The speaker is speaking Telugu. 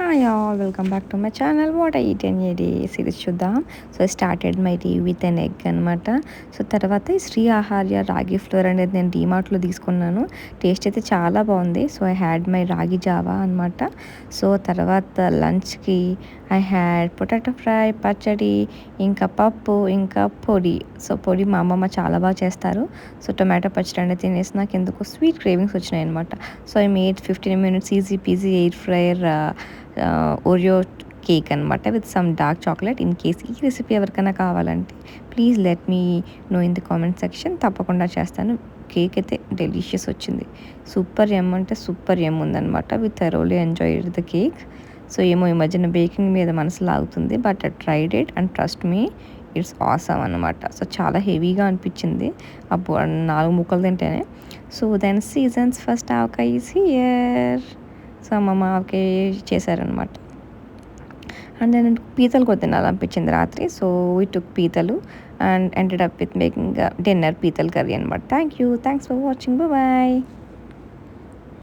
Hi all, welcome back to my channel. What I eat in a day series చూద్దాం. So I started my day with an egg అనమాట. సో తర్వాత ఈ శ్రీ ఆహార్య రాగి ఫ్లోర్ అనేది నేను డీమార్ట్లో తీసుకున్నాను. టేస్ట్ అయితే చాలా బాగుంది. సో ఐ హ్యాడ్ మై రాగి జావా అనమాట. సో తర్వాత లంచ్కి ఐ హ్యాడ్ పొటాటో ఫ్రై, పచ్చడి, ఇంకా పప్పు, ఇంకా పొడి. సో పొడి మా అమ్మమ్మ చాలా బాగా చేస్తారు. సో టొమాటో పచ్చడి అనేది తినేసి నాకు ఎందుకు స్వీట్ క్రేవింగ్స్ వచ్చినాయి అనమాట. So I made 15 minutes easy peasy air fryer Oreo cake అనమాట with some dark chocolate. In case ఈ రెసిపీ ఎవరికైనా కావాలంటే please let me know in the comment section, తప్పకుండా చేస్తాను. కేక్ అయితే డెలిషియస్ వచ్చింది. సూపర్ యమ్ అంటే సూపర్ యమ్ ఉందనమాట. We thoroughly enjoyed the cake. So ఏమో ఈ మధ్యన బేకింగ్ మీద మనసు లాగుతుంది, but I tried it and trust me, it's awesome అనమాట. సో చాలా హెవీగా అనిపించింది అప్పుడు 4 ముక్కలు తింటేనే. So then seasons first avakaya is here. So అమ్మమ్మ ఆవకాయ చేశారనమాట. అండ్ దెన్ పీతలు కూడా తినాలనిపించింది రాత్రి. సో వీ టుక్ పీతలు and ended up with making dinner పీతల్ కర్రీ అనమాట. Thanks for watching. బాయ్.